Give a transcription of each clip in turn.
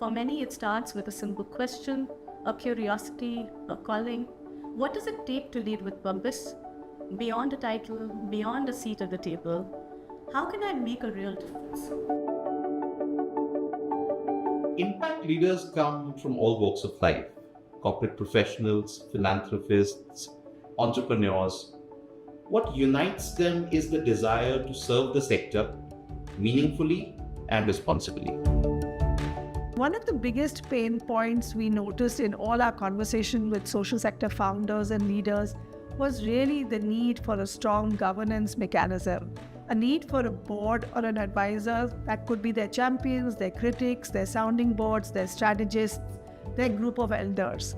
For many, it starts with a simple question, a curiosity, a calling. What does it take to lead with purpose? Beyond a title, beyond a seat at the table, how can I make a real difference? Impact leaders come from all walks of life: corporate professionals, philanthropists, entrepreneurs. What unites them is the desire to serve the sector meaningfully and responsibly. One of the biggest pain points we noticed in all our conversation with social sector founders and leaders was really the need for a strong governance mechanism, a need for a board or an advisor that could be their champions, their critics, their sounding boards, their strategists, their group of elders.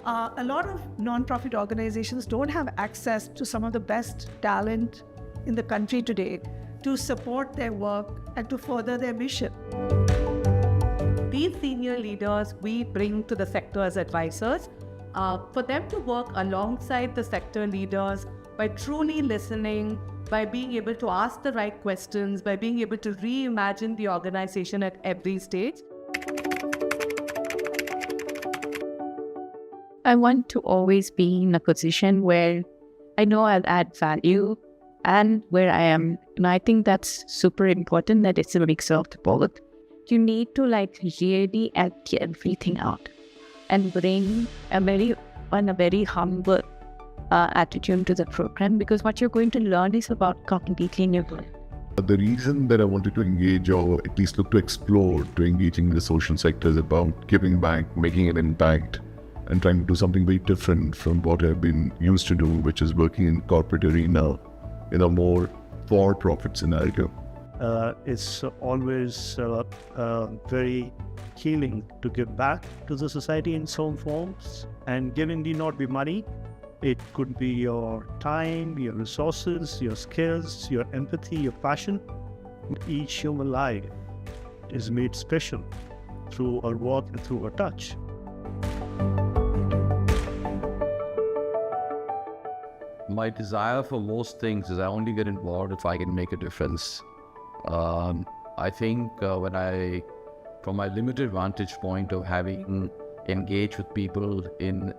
A lot of non-profit organizations don't have access to some of the best talent in the country today to support their work and to further their mission. These senior leaders we bring to the sector as advisors, for them to work alongside the sector leaders by truly listening, by being able to ask the right questions, by being able to reimagine the organization at every stage. I want to always be in a position where I know I'll add value and where I am. And I think that's super important, that it's a mix of both. You need to really empty everything out and bring a very humble attitude to the program, because what you're going to learn is about completely new. The reason that I wanted to engage, or at least look to explore, to engaging the social sector is about giving back, making an impact, and trying to do something very different from what I've been used to do, which is working in corporate arena in a more for-profit scenario. It's always very healing to give back to the society in some forms, and giving need not be money. It could be your time, your resources, your skills, your empathy, your passion. Each human life is made special through a word and through a touch. My desire for most things is I only get involved if I can make a difference. I think from my limited vantage point of having engaged with people and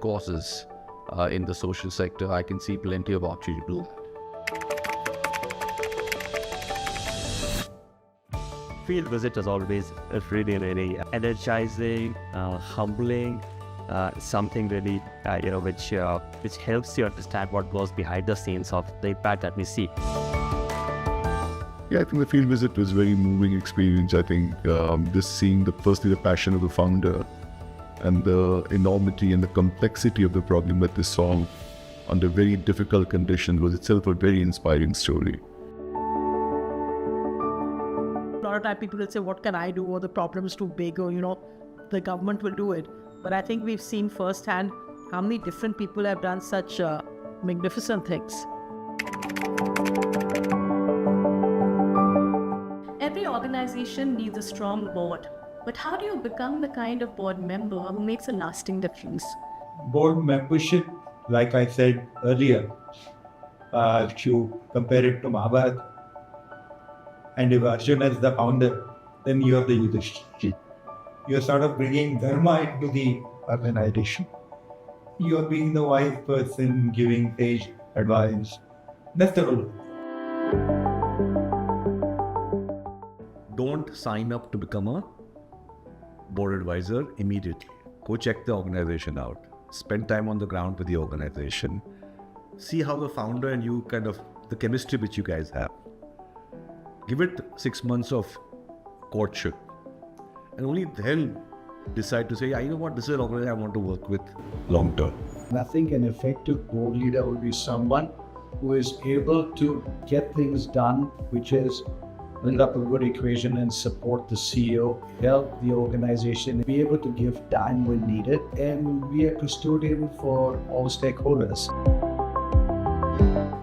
causes in the social sector, I can see plenty of opportunity to do that. Field visit is always really, really energizing, humbling, something really, which helps you understand what goes behind the scenes of the impact that we see. Yeah, I think the field visit was a very moving experience. I think just seeing firstly the passion of the founder and the enormity and the complexity of the problem that they solve under very difficult conditions was itself a very inspiring story. A lot of time people will say, what can I do? Or the problem's too big, or the government will do it. But I think we've seen firsthand how many different people have done such magnificent things. Every organization needs a strong board. But how do you become the kind of board member who makes a lasting difference? Board membership, like I said earlier, if you compare it to Mahabharata, and if Arjuna is the founder, then you are the Yudhishthira. You are sort of bringing dharma into the organization. You are being the wise person, giving sage advice. That's the role. Don't sign up to become a board advisor immediately. Go check the organization out. Spend time on the ground with the organization. See how the founder and you the chemistry which you guys have. Give it 6 months of courtship. And only then decide to say, you know what, this is an organization I want to work with long term. I think an effective board leader would be someone who is able to get things done, which is build up a good equation and support the CEO, help the organization, be able to give time when needed, and be a custodian for all stakeholders.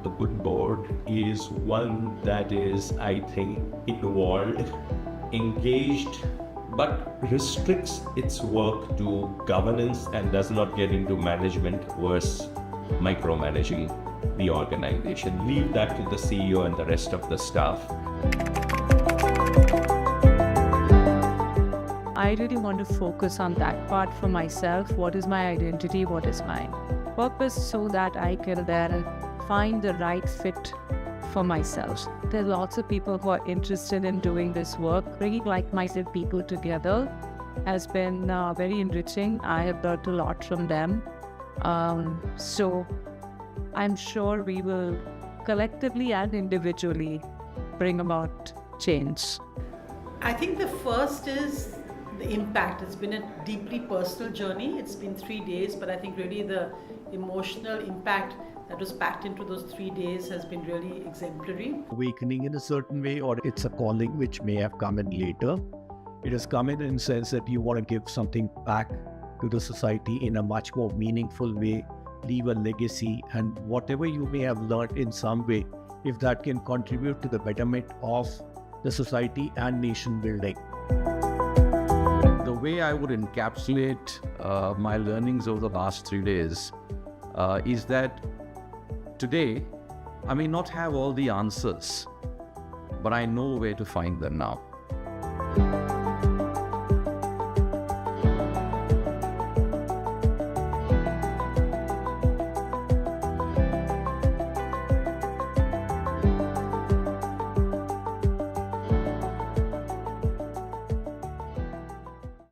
A good board is one that is, I think, involved, engaged, but restricts its work to governance and does not get into management versus micromanaging the organization. Leave that to the CEO and the rest of the staff. I really want to focus on that part for myself. What is my identity? What is my purpose? So that I can then find the right fit for myself. There are lots of people who are interested in doing this work. Bringing like-minded people together has been very enriching. I have learned a lot from them. So I'm sure we will collectively and individually bring about change. I think the first is the impact. It's been a deeply personal journey. It's been 3 days, but I think really the emotional impact that was packed into those 3 days has been really exemplary. Awakening in a certain way, or it's a calling which may have come in later. It has come in the sense that you want to give something back to the society in a much more meaningful way, leave a legacy, and whatever you may have learned in some way, if that can contribute to the betterment of the society and nation building. The way I would encapsulate my learnings over the last 3 days is that today I may not have all the answers, but I know where to find them now.